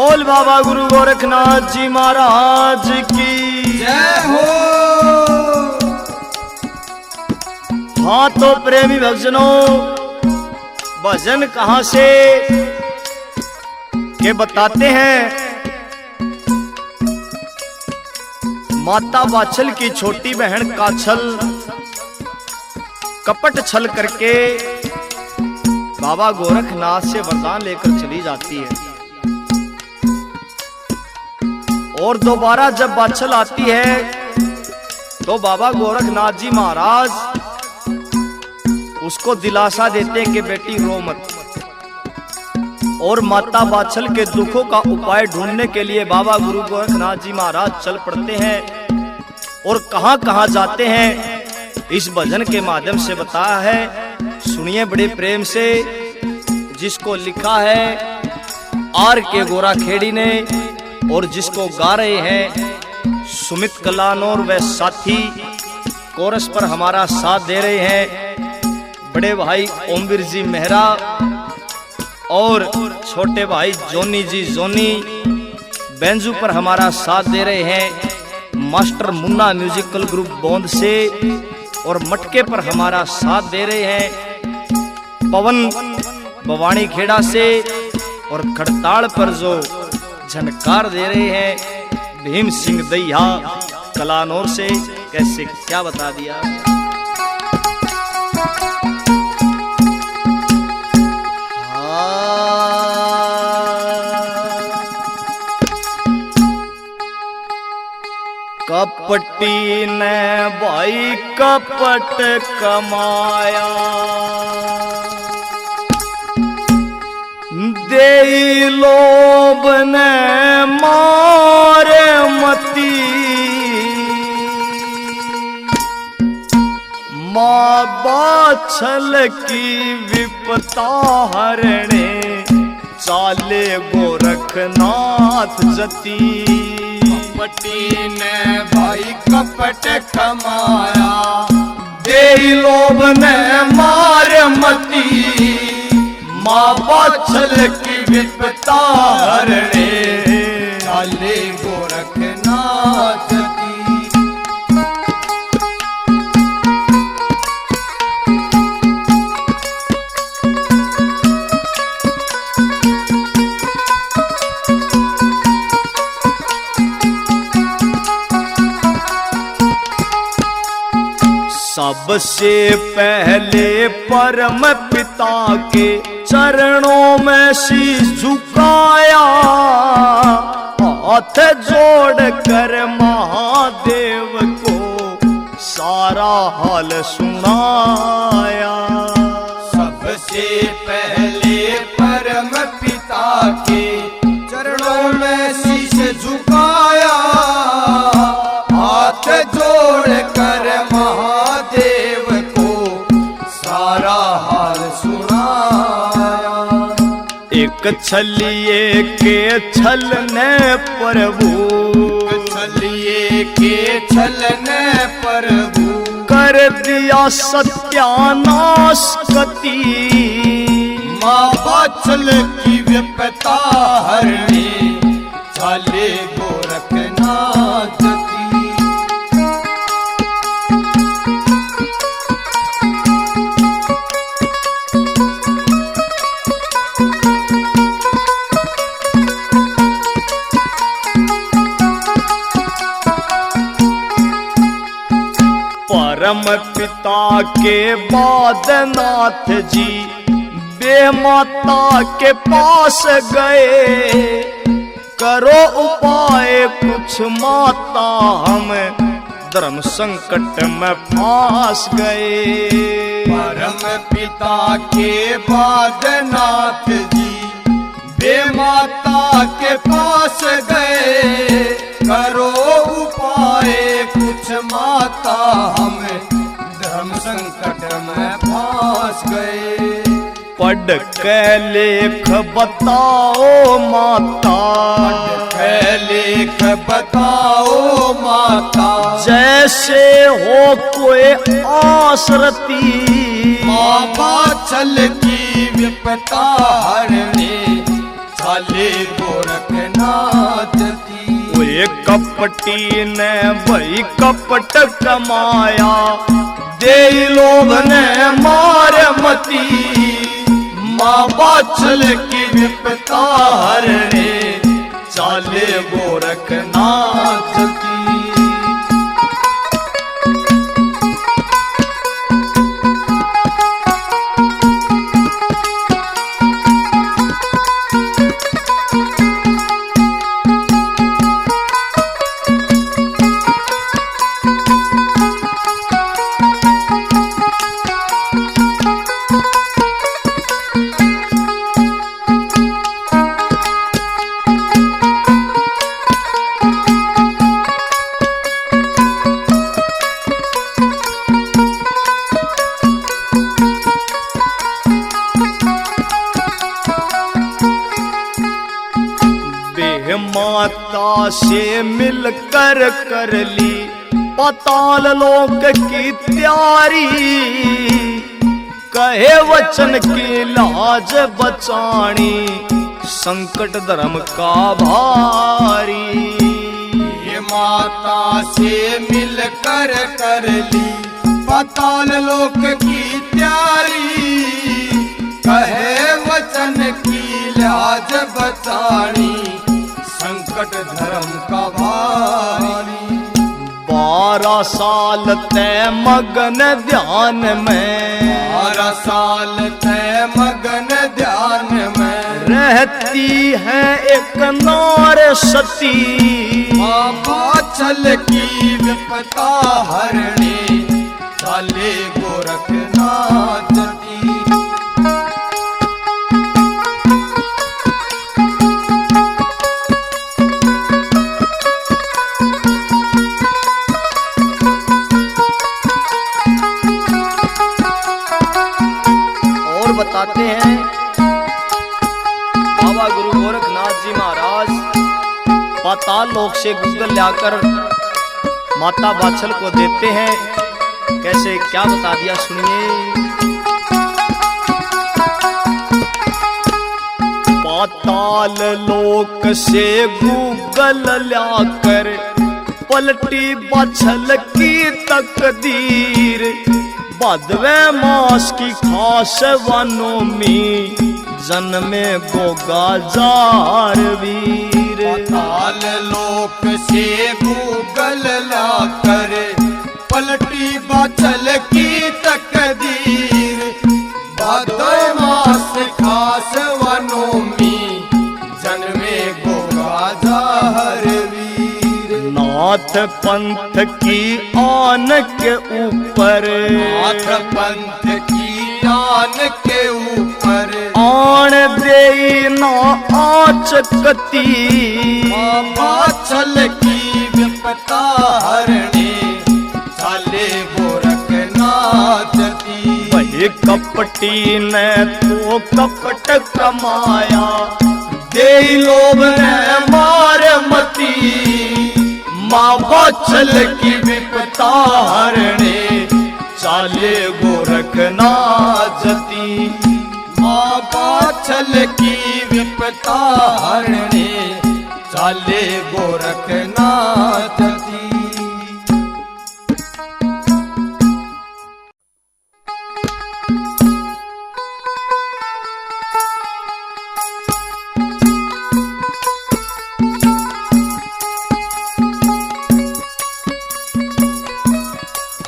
बोल बाबा गुरु गोरखनाथ जी महाराज की जय हो। हाँ तो प्रेमी भक्तजनों, भजन कहां से के बताते हैं। माता वात्सल की छोटी बहन काछल कपट छल करके बाबा गोरखनाथ से वरदान लेकर चली जाती है और दोबारा जब वात्सल आती है तो बाबा गोरखनाथ जी महाराज उसको दिलासा देते हैं कि बेटी रो मत। और माता वात्सल के दुखों का उपाय ढूंढने के लिए बाबा गुरु गोरखनाथ जी महाराज चल पड़ते हैं और कहां कहां जाते हैं इस भजन के माध्यम से बताया है। सुनिए बड़े प्रेम से, जिसको लिखा है आर के गोरा खेड़ी ने और जिसको गा रहे हैं सुमित कलानौर व साथी। कोरस पर हमारा साथ दे रहे हैं बड़े भाई ओमवीर जी मेहरा और छोटे भाई जोनी जी जोनी। बेंजू पर हमारा साथ दे रहे हैं मास्टर मुन्ना म्यूजिकल ग्रुप बोंद से और मटके पर हमारा साथ दे रहे हैं पवन भवानी खेड़ा से और खड़ताल पर जो झनकार दे रहे हैं भीम सिंह दैया कलानौर से। कैसे क्या बता दिया। कपटी ने भाई कपट कमाया, दे लोभ ने मारे मती। माँ वात्सल की विपता हरणे, चाले गोरखनाथ जती। कपटी ने भाई कपट कमाया, दे लोभ ने मारे मती। माँ वात्सल की विपता हरणे, चाले गोरखनाथ की। सबसे पहले परम पिता के चरणों में शीश झुकाया, हाथ जोड़ कर महादेव को सारा हाल सुनाया। सबसे पहले परम पिता के चरणों में शीश झुकाया, हाथ जोड़ कर महादेव को सारा हाल सुनाया। एक छलिए के छलने प्रभु, छलिए के छलने प्रभु, कर दिया सत्यानाश कति। माँ वात्सल की विपता हरणे, चाले गोरखनाथ की। परम पिता के बाद नाथ जी बे माता के पास गए, करो उपाय कुछ माता हम धर्म संकट में फांस गए। परम पिता के बाद नाथ जी बे माता के पास गए, करो उपाय कुछ माता हम धर्म संकट में फांस गए। पढ़ के लेख बताओ माता, पढ़ के लेख बताओ माता, जैसे हो कोई आसरती। माँ वात्सल की विपता हरणे, चाले गोरखनाथ नाचती। वे कपटी ने वही कपट कमाया, दे लोभ ने मार मती। माँ बाछल की विपता हरणे, चाले गोरख नाचती। माता से मिलकर कर ली पाताल लोक की तैयारी, कहे वचन की लाज बचानी, संकट धर्म का भारी। ये माता से मिलकर कर ली पाताल लोक की तैयारी, कहे वचन की लाज बचानी, संकट धर्म का भारी। 12 साल तय मगन ध्यान में, 12 साल तय मगन ध्यान में, रहती है एक नार सती। माँ बाछल की विपता हरणे, चाले गोरख नाचती। बताते हैं बाबा गुरु गोरखनाथ जी महाराज पाताल लोक से गूगल लाकर माता बाछल को देते हैं। कैसे क्या बता दिया सुनिए। पाताल लोक से गूगल लाकर पलटी बाछल की तकदीर, भादवे मास की खास वनों जन्मे गोगा जार वीर। पाताल लोक से गूगल लाकर पलटी बाछल की तकदीर, भादवे मास खास वनों में जन्मे गोगा जार वीर। नाथ पंथ की आन के ऊपर, नाथ पंथ की आन के ऊपर, आन दे ना आचकती। माँ बाछल की विपता हरणे, चाले गोरख नाचती। वही कपटी ने तो कपट कमाया, दे लोभ ने मार मती। माँ बाछल की विपता हरणे, चाले गोरख नाचती। माँ बाछल की विपता हरणे, चाले गोरख नाचती।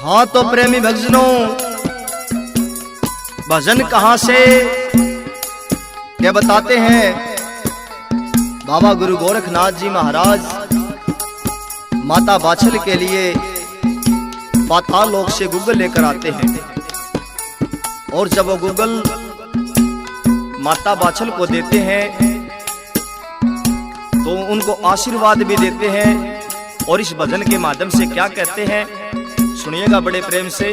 हाँ तो प्रेमी भजनों, भजन कहाँ से क्या बताते हैं। बाबा गुरु गोरखनाथ जी महाराज माता बाछल के लिए पाताल लोक से गूगल लेकर आते हैं, और जब वो गूगल माता बाछल को देते हैं तो उनको आशीर्वाद भी देते हैं। और इस भजन के माध्यम से क्या कहते हैं सुनिएगा बड़े प्रेम से।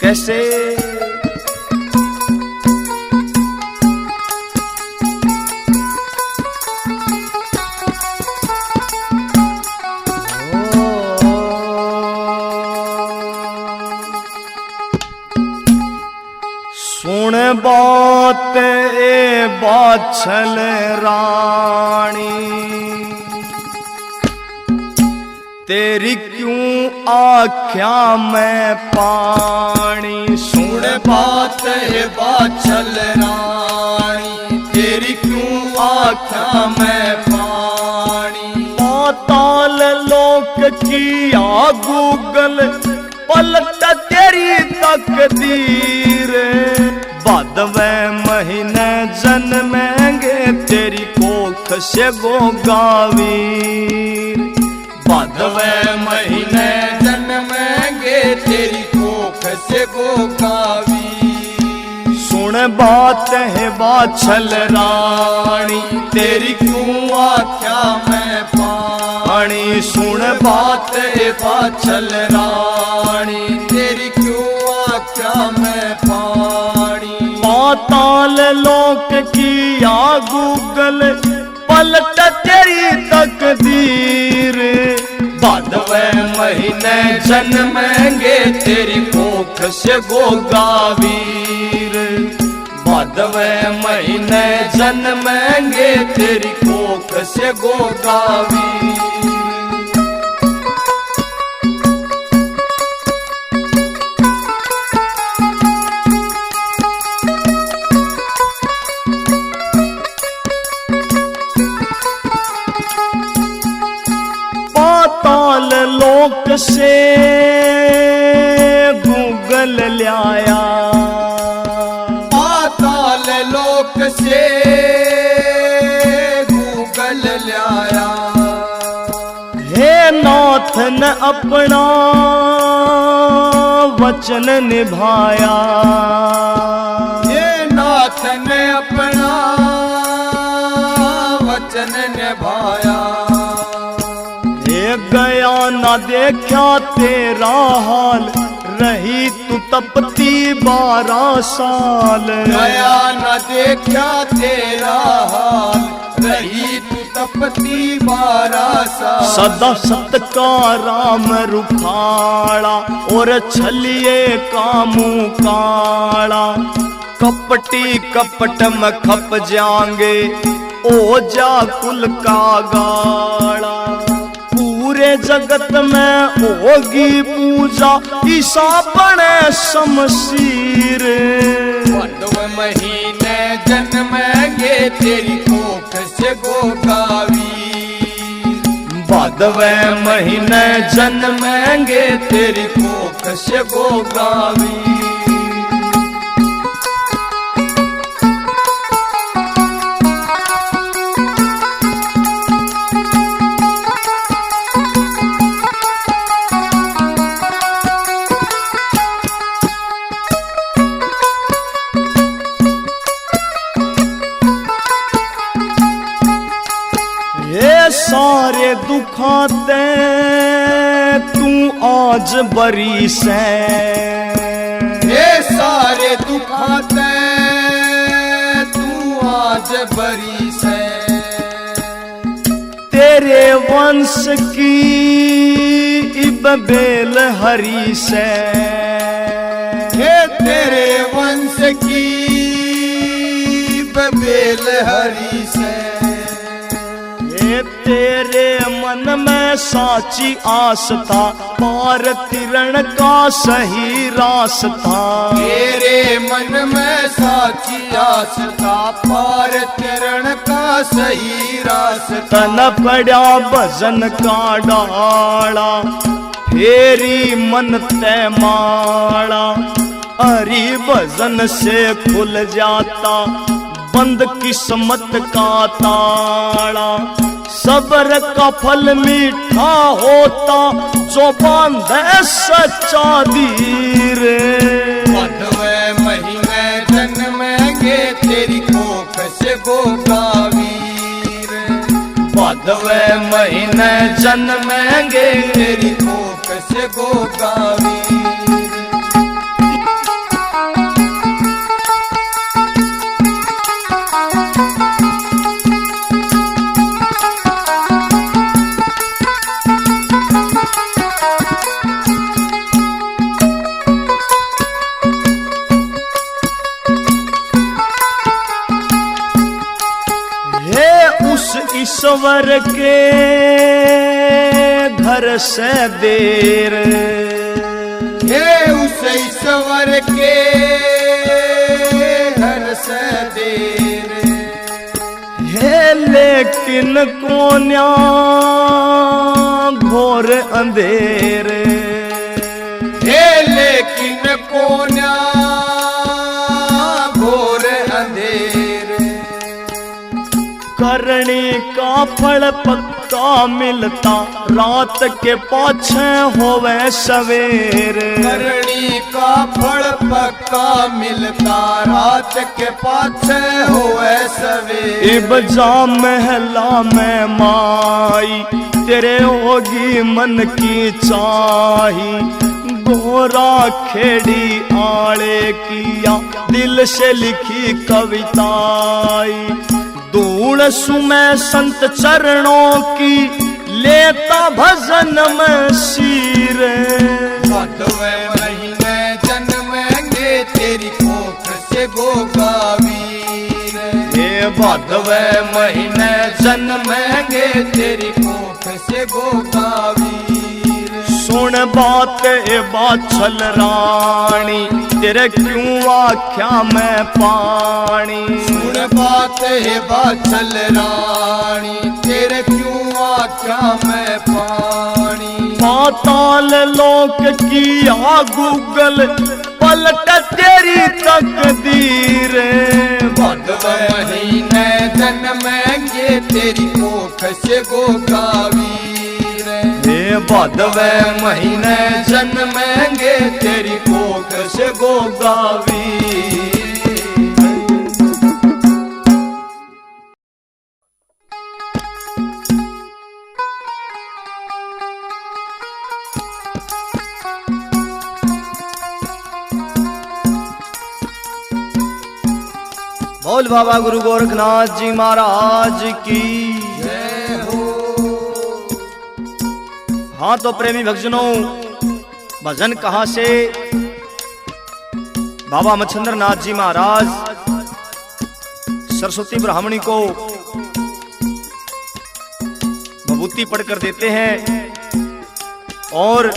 कैसे सुन बात ए बाछल रानी, तेरी क्यों आख्या में पानी। सुन बात है बाछल रानी, तेरी क्यों आख्या में पानी। पाताल लोक किया गूगल, पलट तेरी तकदीर। भादवे महीने जन्मेंगे तेरी कोख से गोगावीर। भादवे महीने जन्मेंगे तेरी कोख से गोगावी। सुन बात है बाछल रानी, तेरी क्यों आख्या में पानी। सुन बात है बाछल रानी, तेरी क्यों आख्या में पानी। पाताल लोक किया गूगल, पलट तेरी तकदीर। भादवे महीने जन्मेंगे तेरी कोख से गोगावीर। भादवे महीने जन्मेंगे तेरी कोख से गोगावीर। पाताल लोक से गूगल लाया, पाताल लोक से गूगल लाया। हे नाथ ने अपना वचन निभाया। हे नाथ ने अपना वचन निभाया। गया ना देखा तेरा हाल, रही तू तपती 12 साल। गया न देखा तेरा हाल, रही तू तपती 12 साल। सदा सत का राम रुखाड़ा, और छलिए कामू काड़ा। कपटी कपट में खप जाएंगे, ओजा कुल का गाड़ा। पूरे जगत में होगी पूजा, ईसा बने शमशीर। भादवे महीने जन्मेंगे तेरी कोख से गोगावी। भादवे महीने जन्मेंगे तेरी कोख से गोगावी। सारे दुखाते तू आज बरी से। ये सारे दुखाते तू आज बरी से। तेरे वंश की इब बेल हरी से। हे तेरे वंश की इब बेल हरी से। तेरे मन में साची आस था, पार तिरण का सही रास्ता। तेरे मन में साची आस था, पार तिरण का सही रास्ता। तन पड़ा भजन का डाला, फेरी मन तय माड़ा। हरि भजन से खुल जाता, बंद किस्मत का ताड़ा। सब्र का फल मीठा होता, जो बांधे सच्चा धीर। भादवे महीने जन्मेंगे तेरी कोख से गोगावीर। भादवे महीने जन्मेंगे तेरी कोख से गोगावीर। ईश्वर के हर से देर। हे उस ईश्वर के हर से देर। है लेकिन कोन्या घोर अंधेर। हे लेकिन कोन्या घोर अंधेर। करनी का फल पक्का मिलता रात के पाछे होवे सवेर। करनी का फल पक्का मिलता रात के पाछे होवे सवेर। इब जा महला में माई तेरे होगी मन की चाही। गोरा खेड़ी आड़े किया दिल से लिखी कविताई। धूल सुमै संत चरणों की लेता भजन में शीर। भादवे महीने जन्मेंगे तेरी कोख से गोगावीर। हे भादवे महीने जन्मेंगे तेरी कोख से गोगावीर। सुन बात ए बाछल रानी तेरे क्यों आख्या में पानी। सुन बात है बाछल रानी तेरे क्यों आख्या में पानी। पाताल लोक की आ गूगल पलट तेरी तकदीर। भादवे महीने जन्मेंगे तेरी कोख से गोगावीर। हे भादवे महीने जन्मेंगे तेरी कोख से गोगावीर। बोल बाबा गुरु गोरखनाथ जी महाराज की। जय हो। हाँ तो प्रेमी भक्तजनों, भजन कहाँ से? बाबा मच्छिंद्र नाथ जी महाराज सरस्वती ब्राह्मणी को भभूति पढ़कर देते हैं और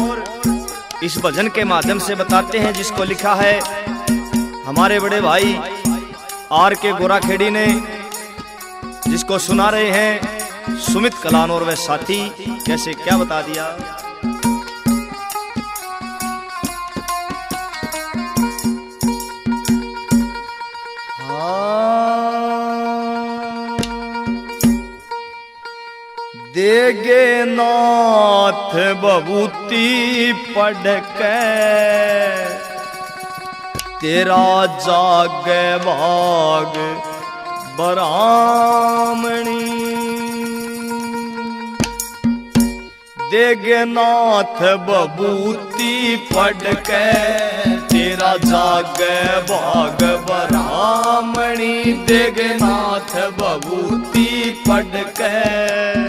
इस भजन के माध्यम से बताते हैं, जिसको लिखा है हमारे बड़े भाई आर के गोराखेड़ी ने, जिसको सुना रहे हैं सुमित कलान और वह साथी। कैसे क्या बता दिया। देगे नाथ बबूती पढ़ के तेरा जागे भाग बरामणी। देगे नाथ बबूती पढ़ के तेरा जागे भाग बरामणी। देगे नाथ बबूती पढ़ के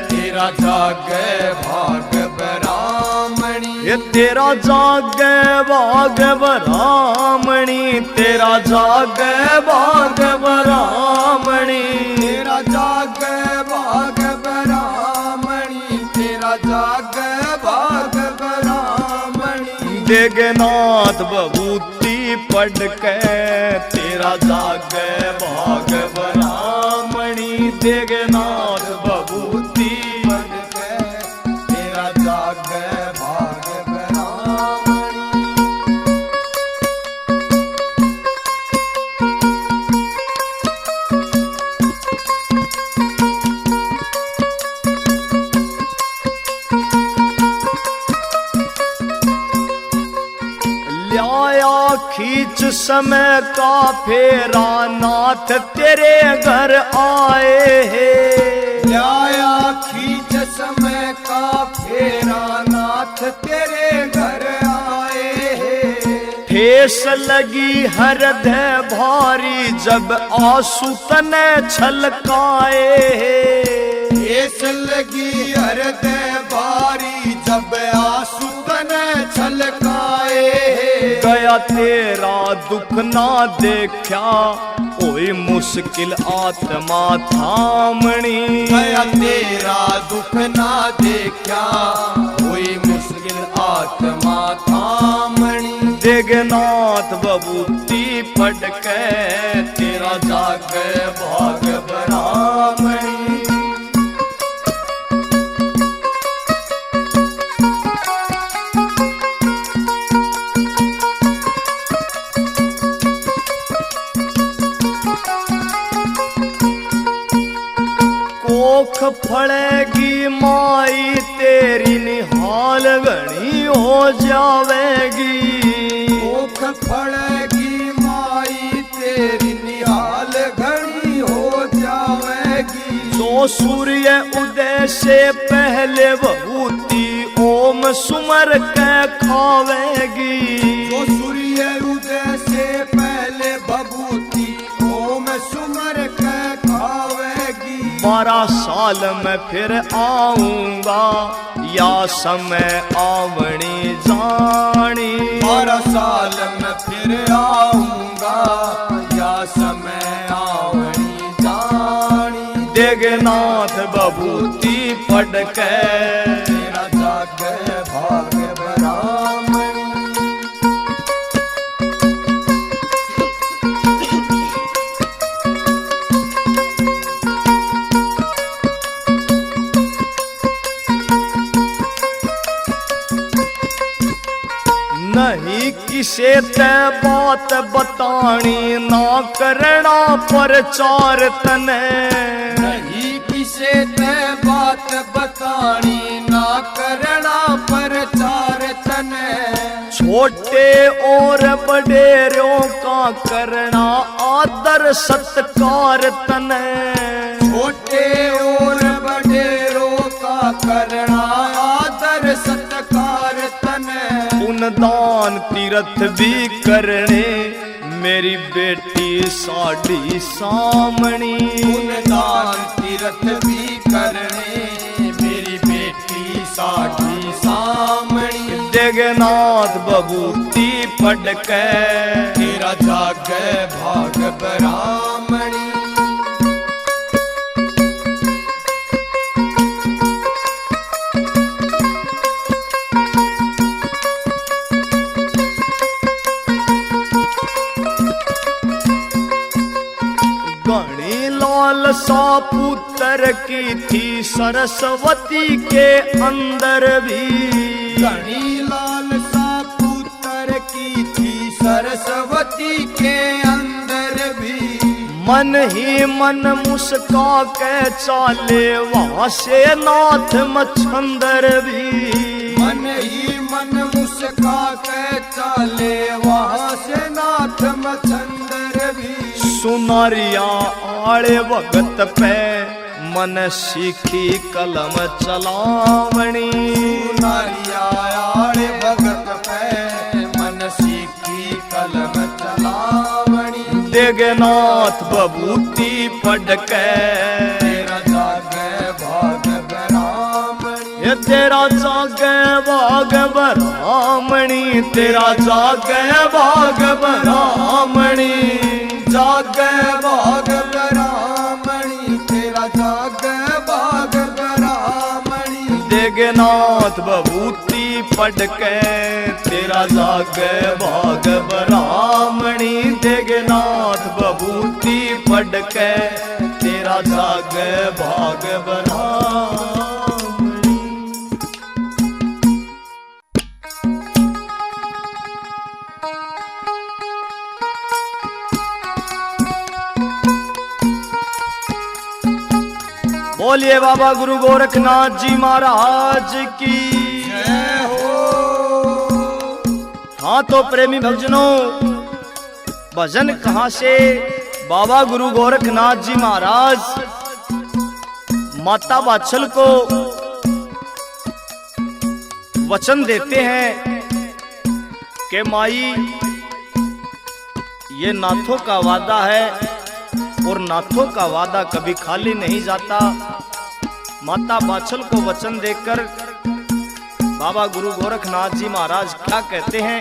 तेरा जागे भाग बरामणी। ये तेरा जागे भाग बरामणी। तेरा जागे भाग बरामणी। तेरा जागे भाग बरामणी। तेरा जागे भाग बरामणी। देगे नाथ बबूती पढ़ के तेरा जागे भाग बरामणी। देगे नाथ बबूती पढ़ के तेरा जागे भाग बरामणी। ल्याया खींच समय का फेरा नाथ तेरे घर आए हैं। ल्याया खींच समय का फेरा नाथ तेरे घर आए हैं। ठेस लगी हृदय भारी जब आंसू तने छलकाए हैं। ठेस लगी हृदय भारी जब आंसू तने छलकाए हैं। गया गया तेरा दुख ना देखा, कोई मुश्किल आत्मा थामणी। गया तेरा दुख ना देखा, कोई मुश्किल आत्मा थामणी। देगनाथ बबूती पढ़ के तेरा जागे भाग ब्राह्मणी। कोख फड़ेगी माई तेरी निहाल घनी हो जावेगी। कोख फड़ेगी माई तेरी निहाल घनी हो जावेगी। तो सूर्य उदय से पहले बबूती ओम सुमर के खावेगी। तो सूर्य उदय से पहले बबूती ओम सुमर के खावेगी। 12 साल में फिर आऊंगा या समय आवणी जानी। 12 साल में फिर आऊंगा या समय आवणी जानी। देगनाथ बबूती पढ़ के तेरा जागे भाग ब्राह्मणी। नहीं किसे ते बात बतानी, ना करना प्रचार तने। नहीं किसे ते बात बतानी, ना करना प्रचार तने। छोटे और बड़ेरों का करना आदर सत्कार तने। छोटे और बड़ेरों का करना आदर सत्कार तने। पुण्यदान तीर्थ भी करने मेरी बेटी साड़ी सामणी। पुण्यदान तीर्थ भी करने मेरी बेटी साड़ी सामणी। देगनाथ बबूती पढ़ के तेरा जागे भाग ब्राह्मणी। घनी लालसा पुत्र की थी सरस्वती के अंदर भी। घनी लालसा पुत्र की थी सरस्वती के अंदर भी। मन ही मन मुस्का के चाले वहां से नाथ मच्छंदर भी। मन ही मन मुस्का के चाले वहां से नाथ मच्छंदर भी। सुनारिया आड़े वक्त पे मन सीखी कलम चलावणी। सुनारिया आड़े भगत पे मन सीखी कलम चलावणी। देगनाथ बबूती पढ़ के तेरा जागे भाग ब्राह्मणी। ये तेरा जागे भाग ब्राह्मणी। तेरा जागे भाग ब्राह्मणी। जागे भाग ब्राह्मणी। तेरा जागे भाग ब्राह्मणी। देगनाथ बबूती पढ़ के तेरा जागे भाग ब्राह्मणी। देगनाथ बबूती पढ़ के तेरा जागे भाग ब्राह्मणी। बोलिए बाबा गुरु गोरखनाथ जी महाराज की जय हो। हाँ तो प्रेमी भक्तजनों, भजन कहाँ से बाबा गुरु गोरखनाथ जी महाराज माता वात्सल को वचन देते हैं कि माई ये नाथों का वादा है और नाथों का वादा कभी खाली नहीं जाता। माता वात्सल को वचन देकर बाबा गुरु गोरखनाथ जी महाराज क्या कहते हैं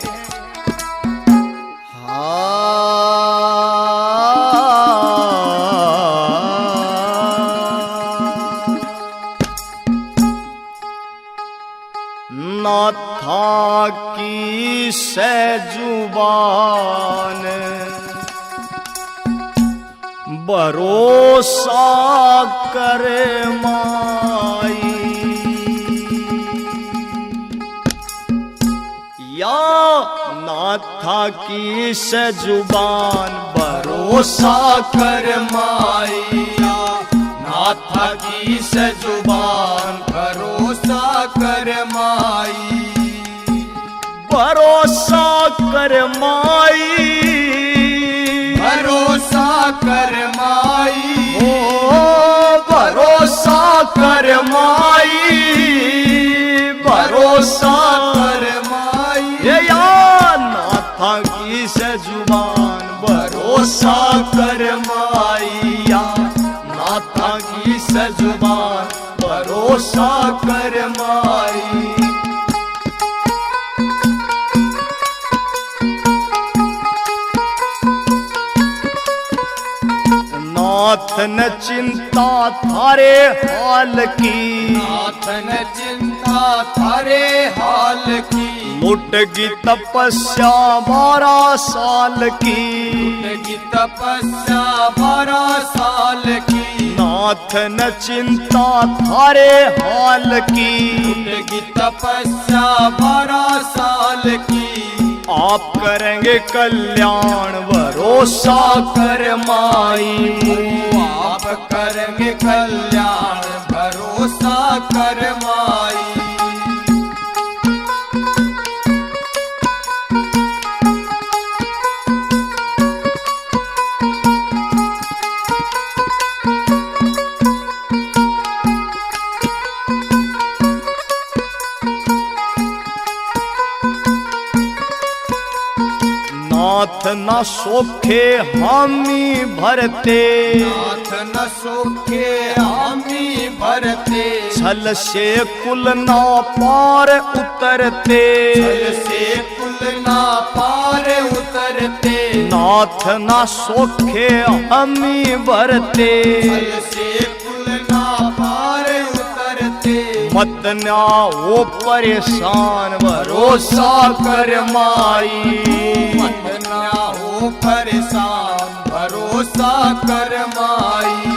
नाथा की जुबान भरोसा करे माई, या नाथा की जुबान भरोसा कर माइया, नाथा की जुबान भरोसा कर माई, भरोसा कर माई, भरोसा कर माई, ओ भरोसा कर माई, भरोसा कर माई, ये या नाथा की जुबान भरोसा कर माइया, नाथा की जुबान भरोसा कर माई। नाथ न चिंता थारे हाल की, नाथ न चिंता थारे हाल की, लुटगी तपस्या 12 साल की, लुटगी तपस्या 12 साल की, नाथ न चिंता थारे हाल की, लुटगी तपस्या 12 साल की, आप करेंगे कल्याण भरोसा कर माई, आप करेंगे कल्याण भरोसा कर माई। नाथ न सोखे हामी भरते, नाथ न सोखे हामी भरते, छल से कुल ना पार उतरते, छल से कुल ना पार उतरते, नाथ न सोखे हामी भरते, छल से कुल ना पार उतरते, मत ना हो परेशान भरोसा कर माई, मत ना हो परेशान भरोसा कर माई।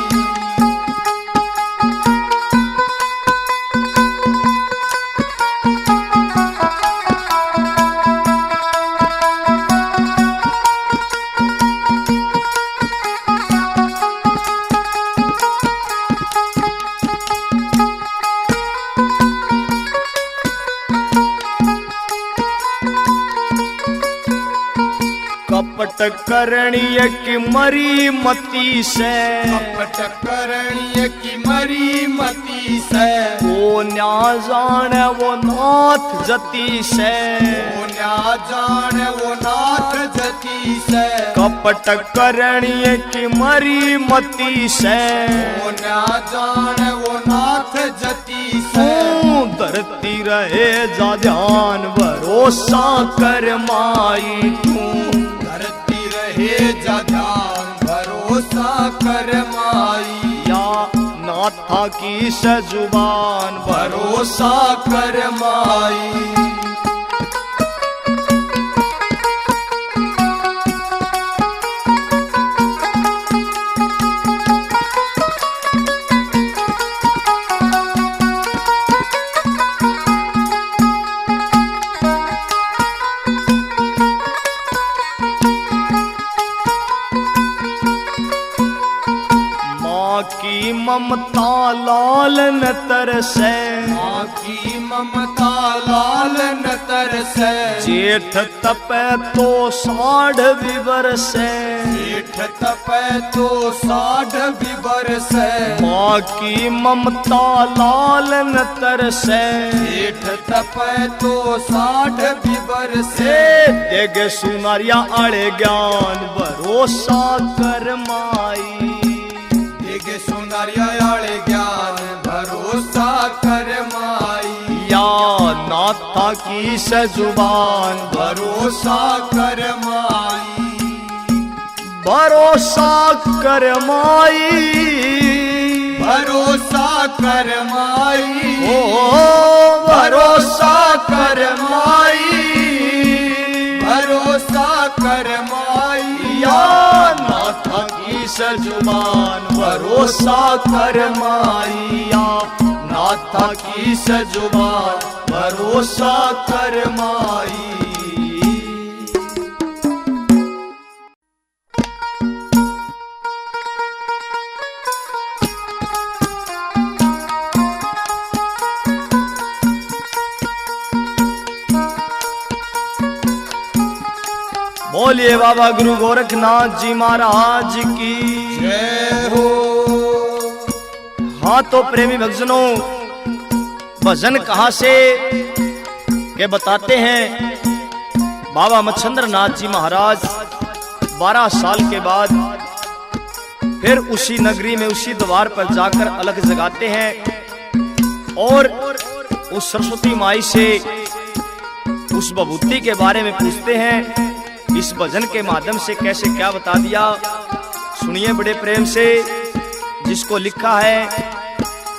कपट करणीय की मरी मती से, कपट करणीय की मरी मती से, वो न्या जाने वो नाथ जती से, वो न्या जान वो नाथ जती से, कपट करणीय की मरी मती से, वो न्या जान वो नाथ जती से, धरती रहे जा ध्यान भरोसा कर माई, तू धरती रहे जा ध्यान भरोसा कर माई, या नाथा की जुबान भरोसा कर माई। की ममता लाल न तरसे, माँ की ममता लाल न तरसे, जेठ तपे तो 60 विवर्षे, जेठ तपे तो 60 विवर्षे, माँ की ममता लाल न तरसे, जेठ तपे तो 60 विवर्षे, देगे सुनारिया अड़े ज्ञान भरोसा कर माई, देगे सुनारिया आले ज्ञान भरोसा कर माई, या नाथा की जुबान भरोसा कर माई। भरोसा कर माई, भरोसा कर माई, ओ भरोसा कर माई, भरोसा कर माई, या नाथा की सजुबान भरोसा कर माइया, नाथा की सजुबान भरोसा कर माई। बोलिए बाबा गुरु गोरखनाथ जी महाराज की जय हो। हाँ तो प्रेमी भक्तजनों, भजन कहाँ से के बताते हैं। बाबा मच्छंद्र नाथ जी महाराज 12 साल के बाद फिर उसी नगरी में उसी द्वार पर जाकर अलग जगाते हैं और उस सरस्वती माई से उस विभूति के बारे में पूछते हैं। इस भजन के माध्यम से कैसे क्या बता दिया, सुनिए बड़े प्रेम से। जिसको लिखा है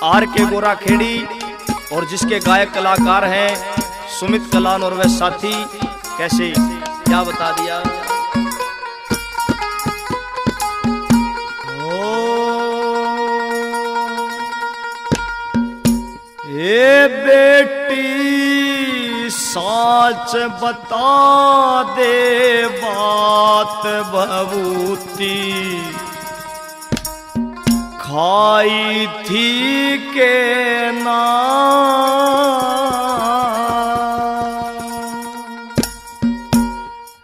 आर के गोरा खेड़ी और जिसके गायक कलाकार हैं सुमित कलान और वह साथी, कैसे क्या बता दिया। ए बेटी साच बता दे बात भभूति, खाई थी के ना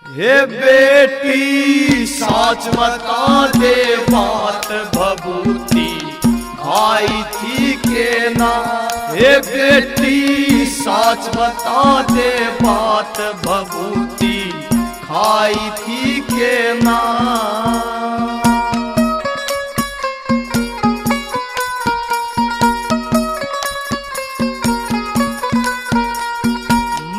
हे बेटी साच बता दे बात भभूति, खाई थी के ना हे बेटी साच बता दे बात भभूति, खाई थी के ना।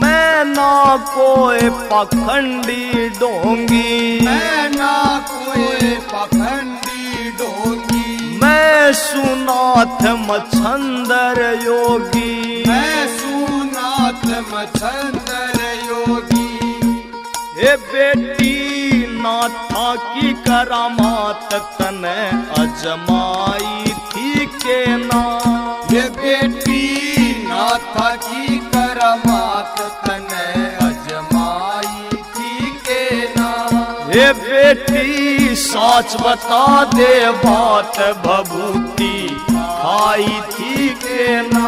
मैं ना कोई पखंडी डोंगी, मैं ना कोई पखंडी डोंगी, मैं सुनाथ मच्छंदर योगी, मैं सुनाथ मच्छंदर योगी। हे बेटी नाथा की करामात तने अजमाई थी के ना, ये बेटी नाथा की करामात तने अजमाई थी के ना। हे बेटी साच बता दे बात भभूति, खाई थी के ना।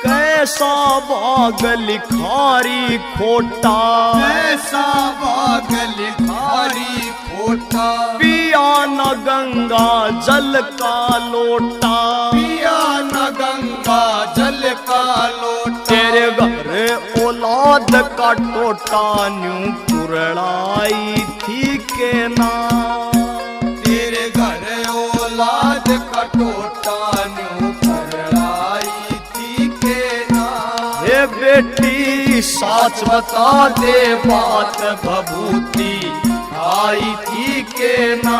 कैसा बाग लिखारी खोटा, ऐसा बाग लिखारी खोटा, पिया न गंगा जल का लोटा, पिया न गंगा जल का लोटा। तेरे घर औलाद का टोटा न्यू कुरड़ाई थी के ना, तेरे घर औलाद का टोटा न्यू कुरड़ाई थी के ना। हे बेटी साच बता दे बात भभूति, आई थी के ना।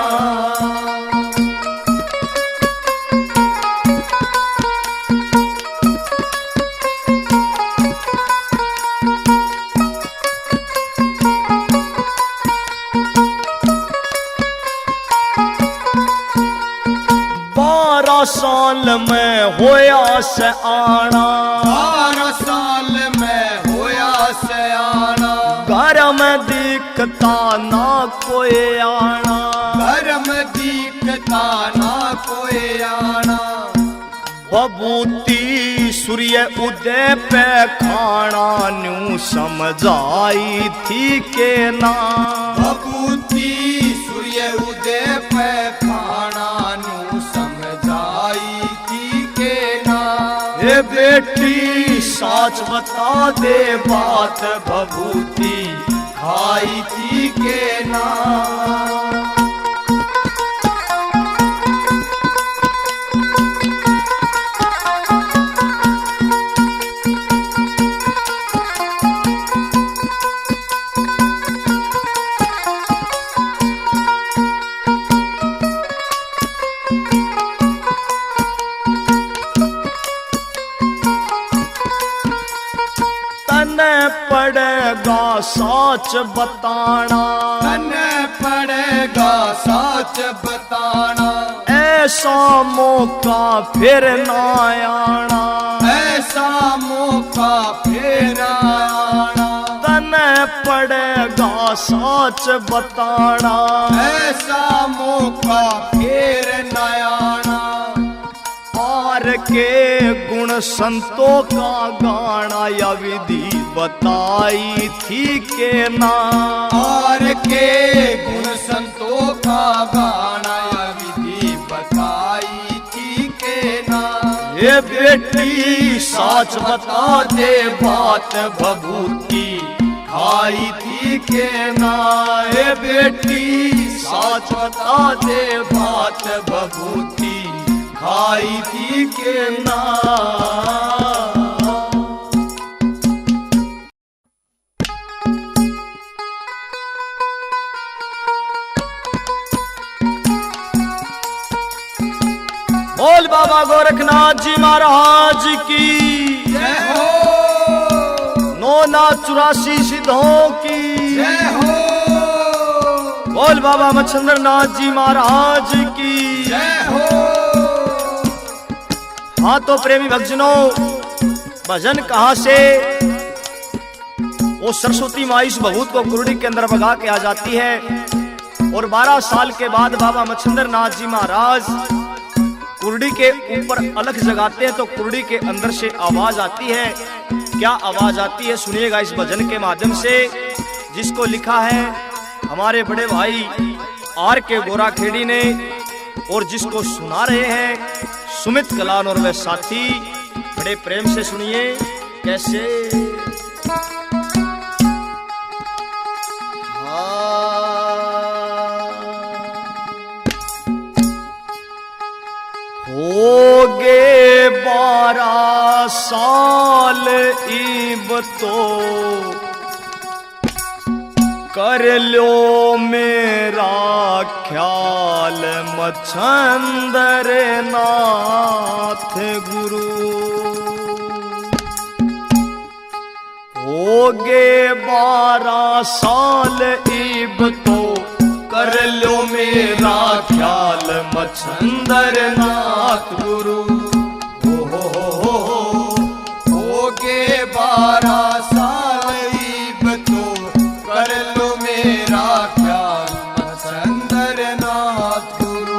साल में होया से आना, 12 साल में होया से आना। घर में दिखता ना कोई आना, घर में दिखता ना कोई आना। बबूती सूर्य उदय पे खाना न्यू समझाई थी के ना। भभूति सूर्य उदय पे खाना न्यू समझाई थी के ना। हे बेटी साच बता दे बात भभूति खाई थी के ना। पड़ेगा साच बताना। तने पड़ेगा साच बताना। ऐसा मौका फिर ना आना। ऐसा मौका फिर आना। तने पड़ेगा साच बताना। ऐसा मौका फिर न आना। आर के गुण संतों का गाना या विधि बताई थी के ना। और के गुण संतों का गाना या विधि बताई थी के ना। ये बेटी साच बता दे बात भभूति खाई थी के ना। ये बेटी साच बता दे बात भभूति खाई थी के ना। बोल बाबा गोरखनाथ जी महाराज की जय हो। 984 सिद्धों की जय हो। बोल बाबा मच्छिंद्र नाथ जी महाराज की जय हो। हाँ तो प्रेमी भक्तजनों, भजन कहाँ से? वो सरस्वती माई इस भभूत को कुरडी के अंदर भगा के आ जाती है और 12 साल के बाद बाबा मच्छिंद्र नाथ जी महाराज कुरडी के ऊपर अलख जगाते हैं तो कुरडी के अंदर से आवाज आती है। क्या आवाज आती है सुनिएगा इस भजन के माध्यम से, जिसको लिखा है हमारे बड़े भाई आर के गोरा खेड़ी ने और जिसको सुना रहे हैं सुमित कलान और वे साथी। बड़े प्रेम से सुनिए कैसे। हो गे 12 साल इब तो कर लो मेरा ख्याल मच्छंदर नाथ गुरु। हो गे 12 साल इब तो कर लो मेरा ख्याल मच्छंदर नाथ गुरु। हो गे 12 साल इब तो कर लो मेरा ख्याल मच्छंदर नाथ गुरु।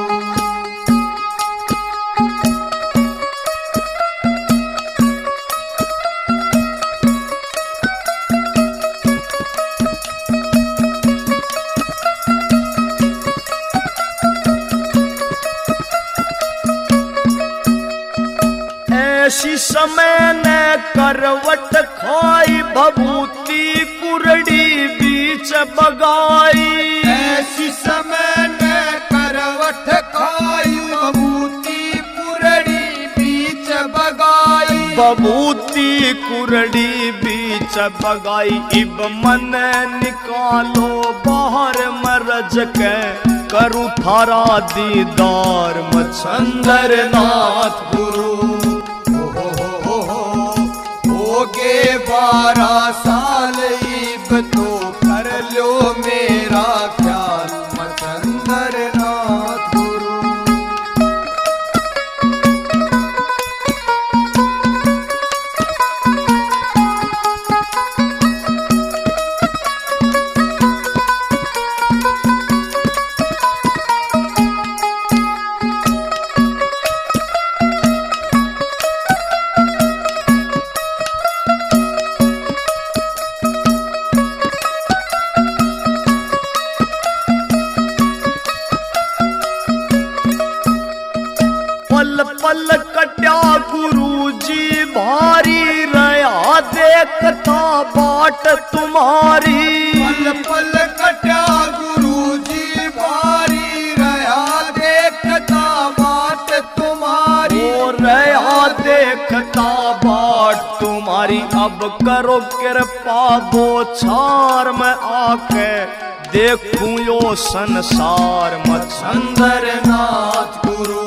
ऐसी समय ने करवट खाई भभूति कुरडी बीच बगाई। ऐसी समय ने करवट खाई भभूति कुरडी बीच बगाई। भभूति कुरडी बीच बगाई। इब मन निकालो बाहर मरज के करूँ थारा दीदार मच्छंदर नाथ गुरु। हो गे 12 साल इब तो कर लो मेरा ख्याल मच्छंदर नाथ गुरु। पल पल कट्या गुरु जी भारी रहा देखता बाट तुम्हारी। पल पल कट्या गुरु जी भारी रहा देखता बाट तुम्हारी। ओ रहा देखता बाट तुम्हारी। अब करो कृपा बोछार में आके देखूं यो संसार मच्छंदर नाथ गुरु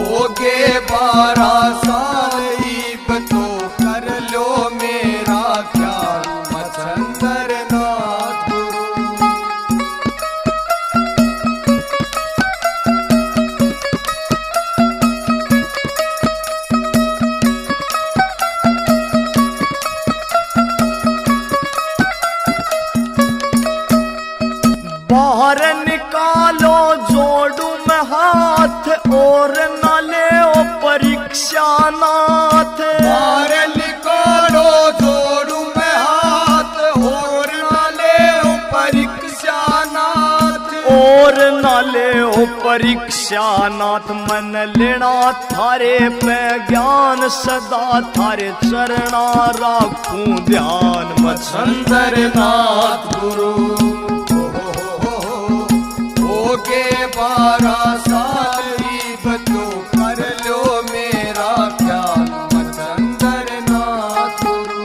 हो गे 12 साल ईब तो कर लो मेरा ख्याल मच्छंदर नाथ गुरु। बाहर निकालो जोड़ू में हाथ और न ले परीक्षा नाथ। बाहर निकालो जोड़ू में हाथ और न ले परीक्षा नाथ। और न ले परीक्षा नाथ। मन लेना थारे पे ज्ञान सदा थारे चरणा राखूं ध्यान मच्छंदर नाथ गुरु। के 12 साल ईब तो कर लो मेरा ख्याल मच्छंदर नाथ गुरु।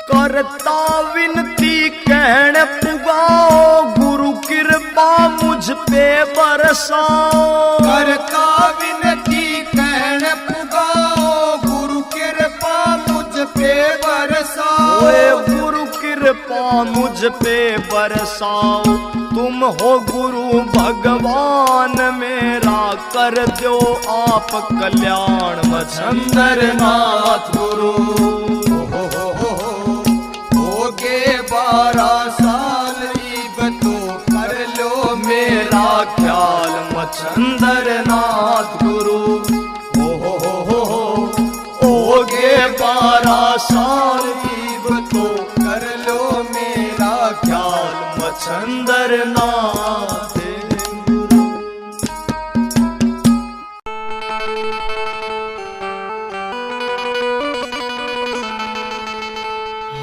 करता विनती कहन पुगाओ गुरु कृपा मुझ पे बरसाओ। करता विनती कहन पुगाओ गुरु कृपा मुझ पे बरसाओ। ओए गुरु कृपा मुझ पे बरसाओ। तुम हो गुरु भगवान मेरा कर दो आप कल्याण मच्छंदर नाथ गुरु। के 12 साल ईब तो कर लो मेरा ख्याल मच्छंदर नाथ गुरु। हो गे 12 साल ईब तो कर लो मेरा ख्याल मच्छंदर नाथ।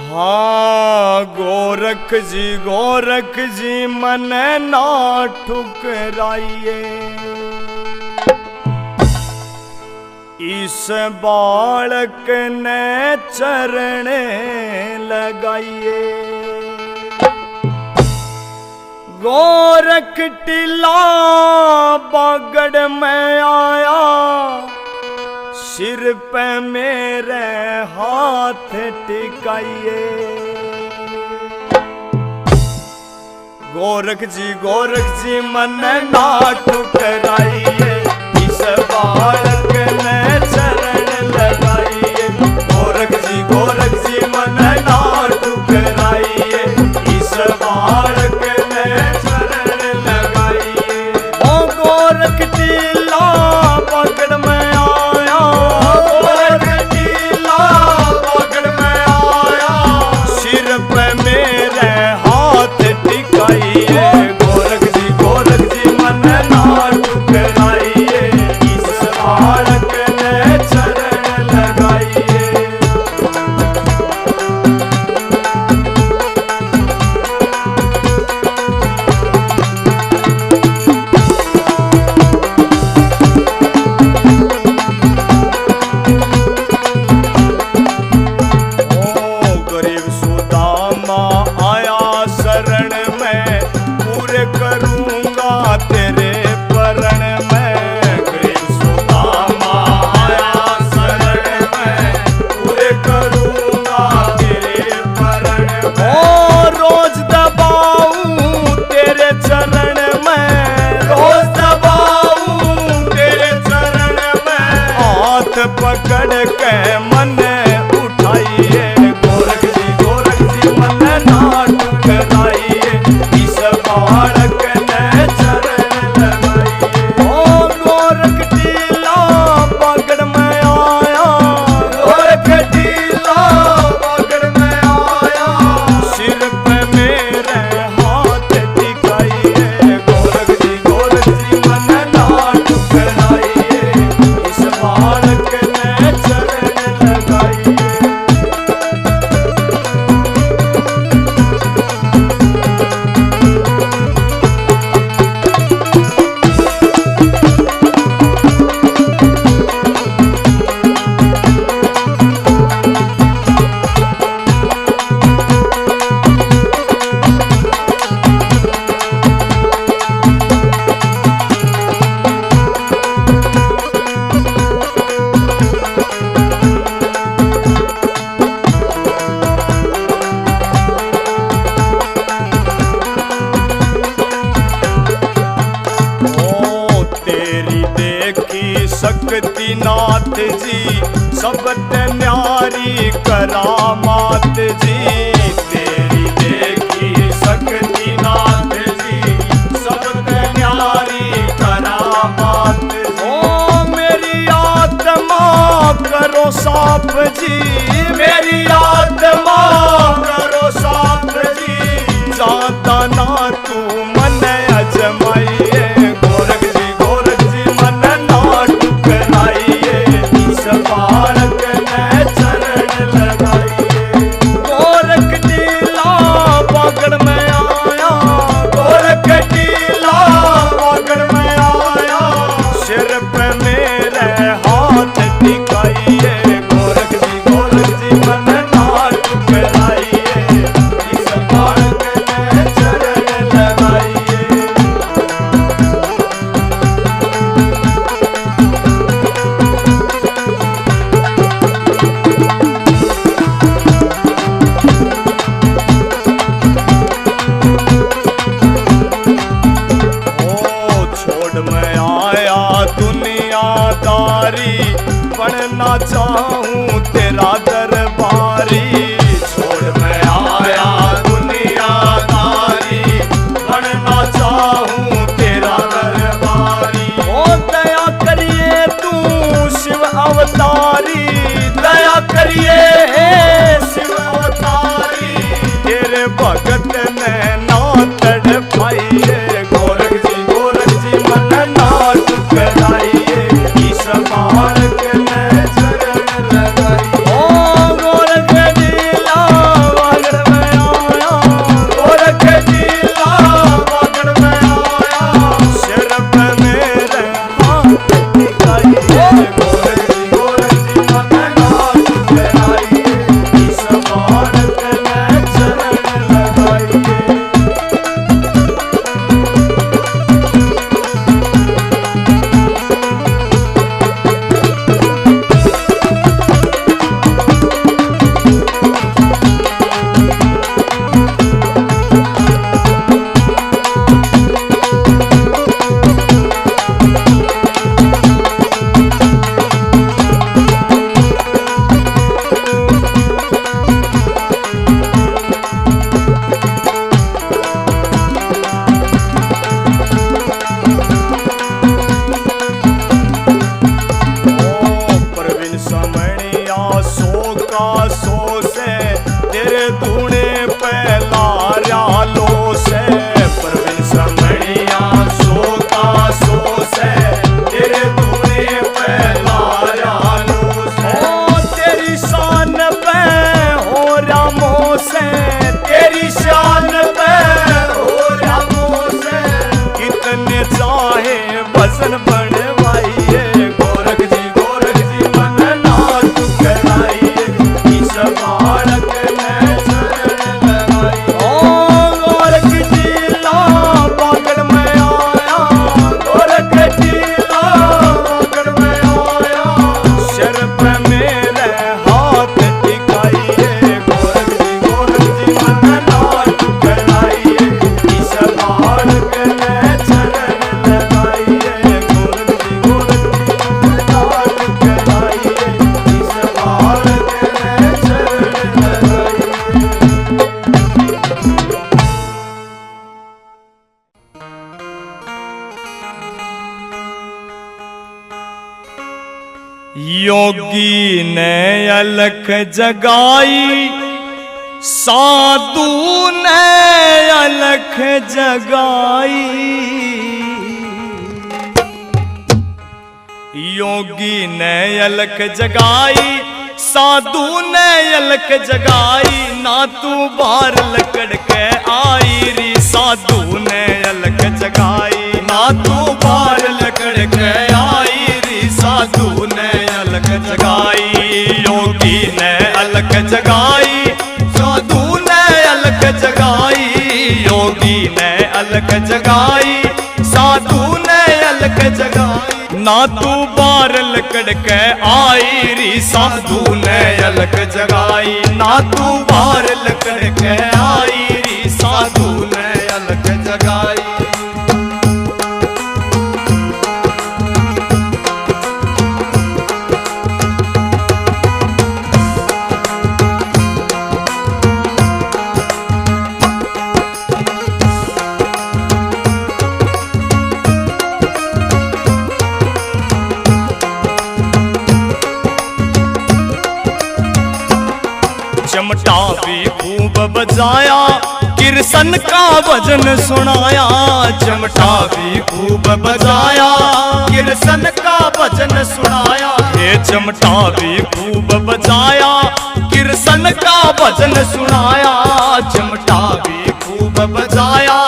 हाँ गोरख जी मन ना ठुकराइए। इस बालक ने चरण लगाइए। गोरख टीला बागड़ में आया सिर पे मेरे हाथ टिकाइए। गोरख जी मन ना ठुकराइए। इस बालक ने चरण लगाइए। गोरख जी मन ना ठुकराइए। इस बालक ने चरण लगाइए। ओ गोरख टीला पकड़ में आया। गोरख टीला पकड़ में आया सिर पे मेरे हाथ टिकाइए। गोरख जी मन ना ठुकराइए। शक्ति नाथ जी सबत न्यारी करामात जी। तेरी देखी शक्ति नाथ जी सबत न्यारी करामात जी। ओ मेरी आत्मा करो साफ जी, मेरी आत्मा करो साफ जी। जाता ना तू मन अजमाइए, गोरख जी मन ना टुकराइए। इस बालक ने चरण लगाइए। गोरख टीला पकड़ में आया, गोरख टीला पकड़ में आया। सिर पे मेरे हाथ टिकाइए, गोरख जी मन ना टुकराइए। इस बालक ने चरण लगाइए। ओ छोड़ मैं आया दुनियादारी, बनना चाहूं तेरा दरबारी। छोड़ मैं आया दुनियादारी, बनना चाहूं तेरा दरबारी। ओ दया करिए तू शिव अवतारी, दया करिए हे शिव अवतारी। तेरे भगत ने ना तड़पाइए, गोरख जी मन ना टुकराइए। इस बालक ने चरण लगाइए। ओ गोरख टीला पकड़ में आया, गोरख टीला पकड़ में आया। सिर पे मेरे हाथ टिकाइए, गोरख जी मन ना टुकराइए। इस बालक ने चरण लगाइए। प्रवीण समणिया सो का सो से तेरे धूणे पे लारा लो से। प्रवीण समणिया सो का सो से तेरे धूणे पे लारा लो से। ओ तेरी शान पे हो रामो से, तेरी शान पे हो रामो से। कितने चाहे भजन बनवाइए, गोरख जी मन ना टुकराइए। इस बालक ने चरण लगाइए। ओ गोरख टीला पकड़ में आया, गोरख टीला पकड़ में आया। सिर पे मेरे हाथ टिकाइए, गोरख जी मन ना टुकराइए। इस बालक ने चरण लगाइए, गोरख जी मन ना टुकराइए। इस बालक ने चरण लगाइए। योगी ने अलख जगाई, साधु ने अलख जगाई। योगी ने अलख जगाई, साधु ने अलख जगाई। ना तू बाहर लकड़ के आई री, साधु ने अलख जगाई। ना तू बाहर लकड़ के आई री, साधु ने अलख जगाई। योगी ने अलख जगाई, साधु ने अलख जगाई। योगी ने अलख जगाई, साधु ने अलख जगाई। ना तू बार लकड़ के आई री, साधु ने अलख जगाई। ना तू बार लकड़ के आई री, साधु ने अलख जगाई। चमटा भी खूब बजाया, कृष्ण का भजन सुनाया। चमटा भी खूब बजाया, कृष्ण का भजन सुनाया। ये चमटा भी खूब बजाया, कृष्ण का भजन सुनाया। चमटा भी खूब बजाया,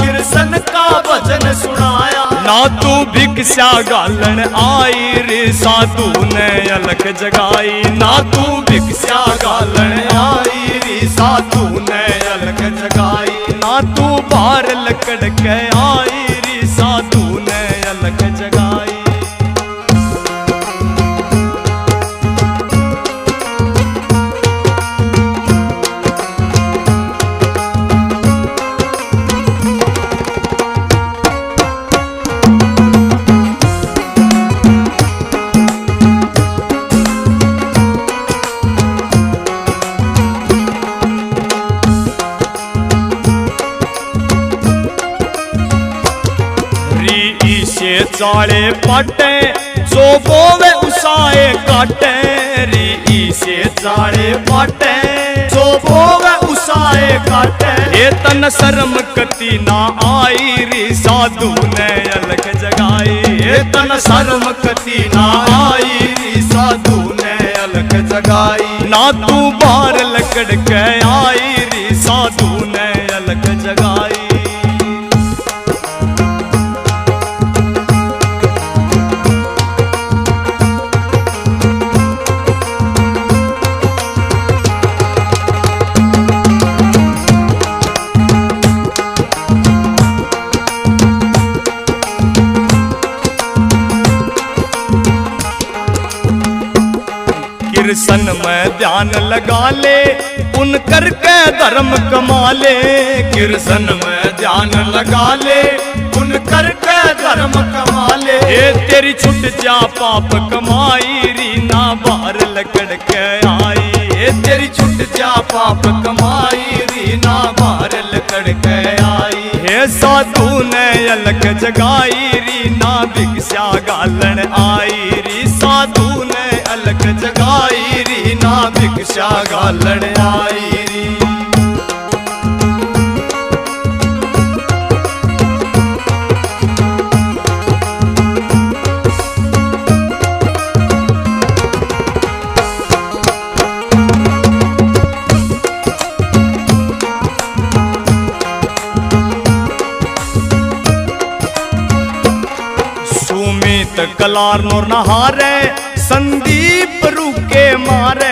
कृष्ण का भजन सुनाया। ना तू भिक्षा गालन आई रे साधु ने अलख जगाई। ना तू भिक्षा गालन आई रे साधु ने अलख जगाई। ना तू बाहर लकड़ के आई रे साधु ने अलख जगाई। चाले पाटे जो बोवे उसाए काटे। री से चाले पाटे जो बोवे उसाए काटे। ये तन शर्म कति ना आई री साधु ने अलख जगाई। ये तन शर्म कति ना आई री साधु ने अलख जगाई। ना तू बाहर लकड़ के आई री साधु ने अलख जगाई। कृष्ण में ध्यान लगा ले, उन करके धर्म कमा ले। कृष्ण में ध्यान लगा ले, उन करके धर्म कमा ले। ये तेरी छुट जा पाप कमाई री ना बाहर लकड़ के आई। ये तेरी छुट जा पाप कमाई री ना बाहर लकड़ के आई। हे साधु ने अलख जगाई री ना भिक्षा गालन आई री। साधु ने अलख जगाई री ना भिक्षा गालन आई री। सुमित कलार नोर नहारे, संदीप रुके मारे।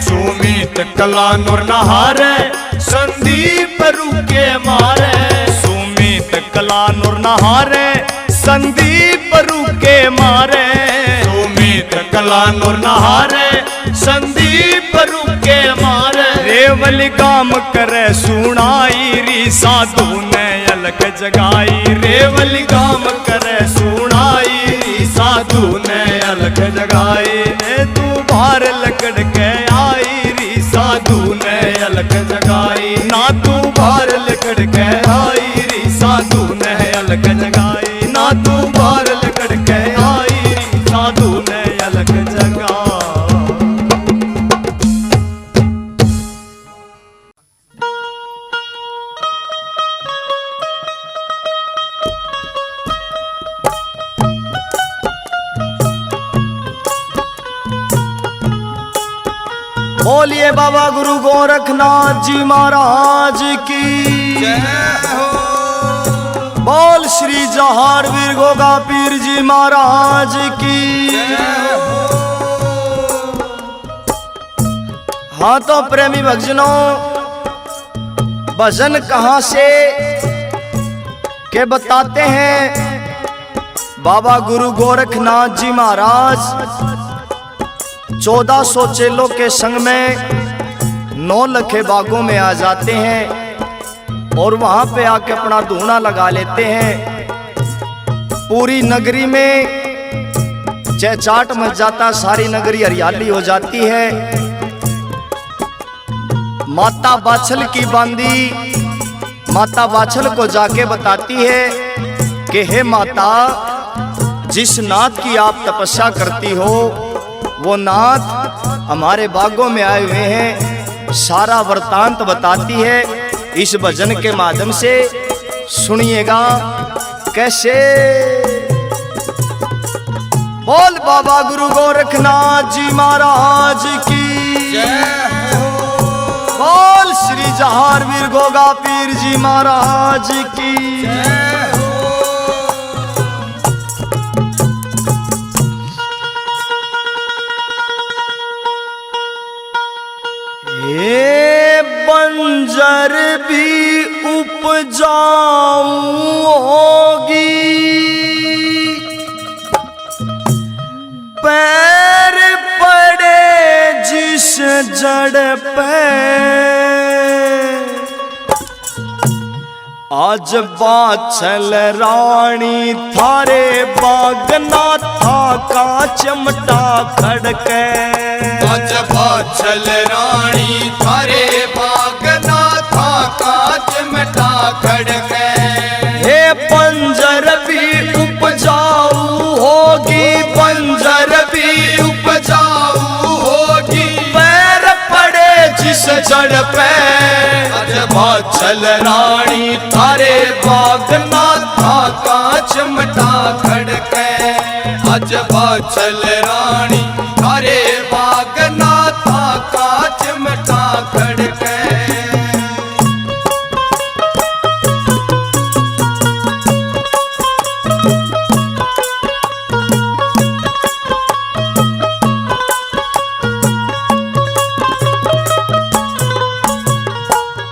सुमित कला नूर नहारे, संदीप रुके मारे। सुमित कला नूर नहारे, संदीप रुके मारे। सुमित कला नूर नहारे, संदीप रुके मारे। रेवल काम करे सुनाई री साधु ने अलख जगाई। रेवल काम करे सुनाई री साधु ने अलख जगाई। तू बाहर लकड़ के आई री साधु ने अलख जगाई। ना तू बाहर लकड़ के आई री साधु ने अलख जगाई। ना तू बाहर लकड़ के आई री साधु ने अलख जगाई। बोलिए बाबा गुरु गोरखनाथ जी महाराज की जय हो। बोल श्री जहार वीर गोगा पीर जी महाराज की जय हो। हाँ तो प्रेमी भक्तजनों, भजन कहाँ से के बताते हैं। बाबा गुरु गोरखनाथ जी महाराज 1400 चेलों के संग में 9 लखे बागों में आ जाते हैं और वहां पे आके अपना धूना लगा लेते हैं। पूरी नगरी में चहचाट मच जाता, सारी नगरी हरियाली हो जाती है। माता बाछल की बांदी माता बाछल को जाके बताती है कि हे माता, जिस नाथ की आप तपस्या करती हो वो नाथ हमारे बागों में आए हुए हैं सारा वृतांत बताती है इस भजन के माध्यम से। सुनिएगा कैसे। बोल बाबा गुरु गोरखनाथ जी महाराज की जय हो। बोल श्री जहारवीर गोगा पीर जी महाराज की जय हो। ये बंजर भी उपजाऊ होगी, पैर पड़े जिस जड़ पे, आज बाछल रानी थारे बागना था का चमटा खड़के। आज बाछल रानी थारे बागना था का चमटा खड़के। हे बंजर भी उपजाऊ होगी, बंजर भी उपजाऊ होगी, पैर पड़े जिस जड़ पे। आज बाछल रानी थारे बागना था का चमटा खड़के। आज बाछल रानी थारे बागना था का चमटा खड़के।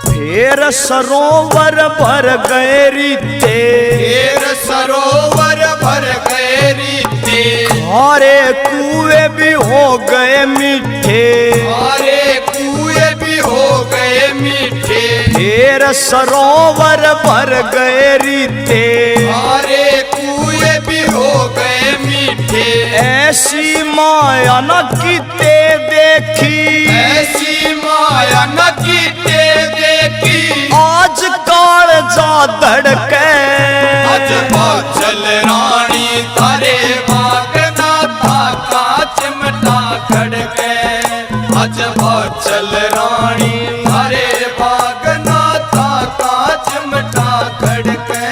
फिर सरोवर भर गए रीते, फिर सरोवर भर गए रीते, खारे कुएं भी हो गए मीठे। खारे कुएं भी हो गए मीठे। फिर सरोवर भर गए रीते, खारे कुएं भी हो गए मीठे। ऐसी माया न कीते देखी, ऐसी माया न कीते देखी, आज काल जा धड़के। आज बाछल रानी थारे बागना था का चमटा खड़के। आज बाछल रानी थारे बागना था का चमटा खड़के।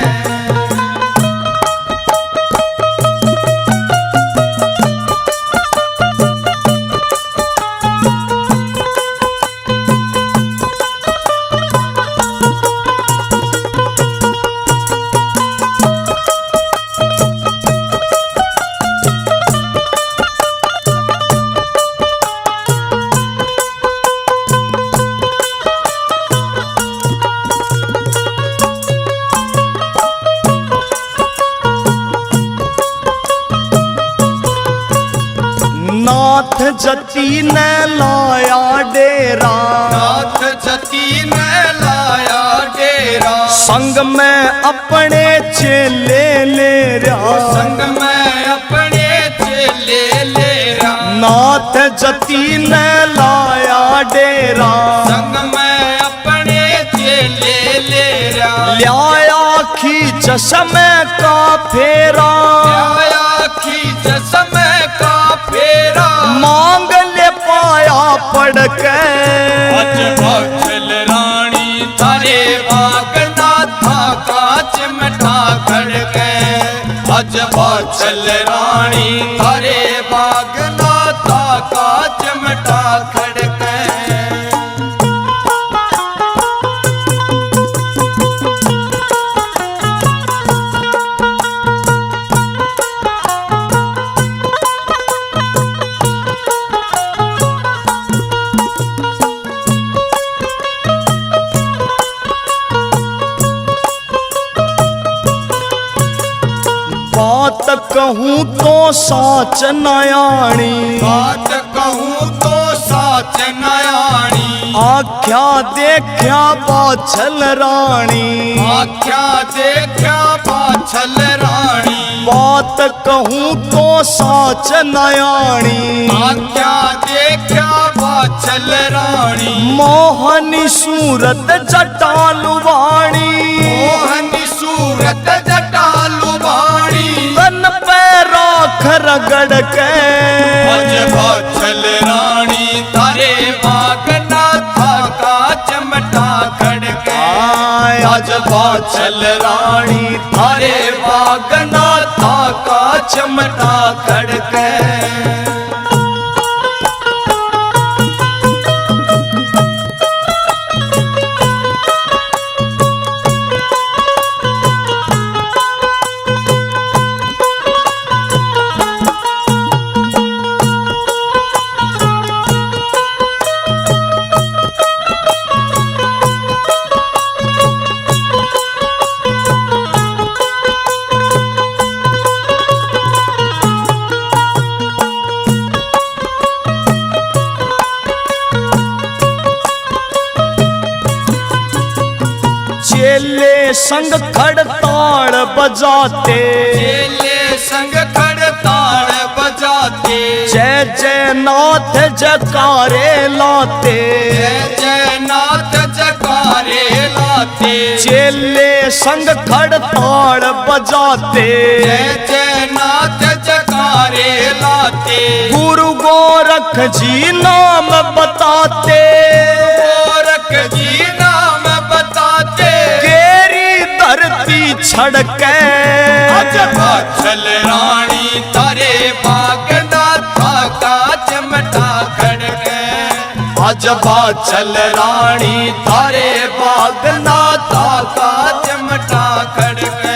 नाथ जती ने लाया डेरा, नाथ जती ने लाया डेरा, संग में अपने चेले ले रहा। संग में अपने चेले ले रहा। नाथ जती ने लाया डेरा, संग में अपने चेले ले रहा। लिया खींच समय का फेरा, आया खींच समय का फेरा, मांग ले पाया पड़ के। आज बाछल रानी थारे बागना था का चमटा खड़के। आज बाछल रानी थारे बागना था का चमटा खड़के। बात कहूँ तो साच नयाणी, बात कहूँ तो साच नयाणी, आख्या देखा बाछल रानी। आख्या देखा बाछल रानी, बात कहूँ तो साच नयाणी, आख्या देखा बाछल रानी। मोहनी सूरत जटालु वाणी, मोहनी सूरत जटालु वाणी, तन पे राख रगड़ के। आज बाछल रानी थारे बागना था बाचल रानी थारे बागना था का चमटा खड़के। चेले संग खड़ताड़ बजाते, चेले संग खड़ताड़ बजाते, जय जय नाथ जयकारे लाते, जय जय नाथ जयकारे लाते। चेले संग खड़ताड़ बजाते, जय जय नाथ जयकारे लाते। गुरु गोरख जी नाम बताते, गोरख जी नाम बताते, धरती छड़के। आज बाचल रानी थारे बागना था का चमटा खड़के। आज बाचल रानी थारे बागना था का चमटा खड़के।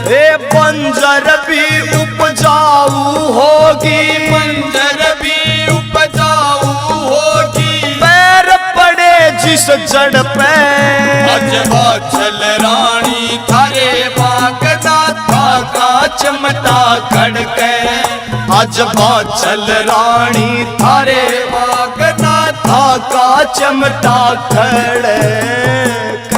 हे बंजर भी उपजाऊ होगी, बंजर भी उपजाऊ होगी, पैर पड़े जिस जड़ पे। आज बाचल रानी थारे बागना था का चमटा खड़के। आज बाचल रानी थारे बागना था का चमटा खड़के।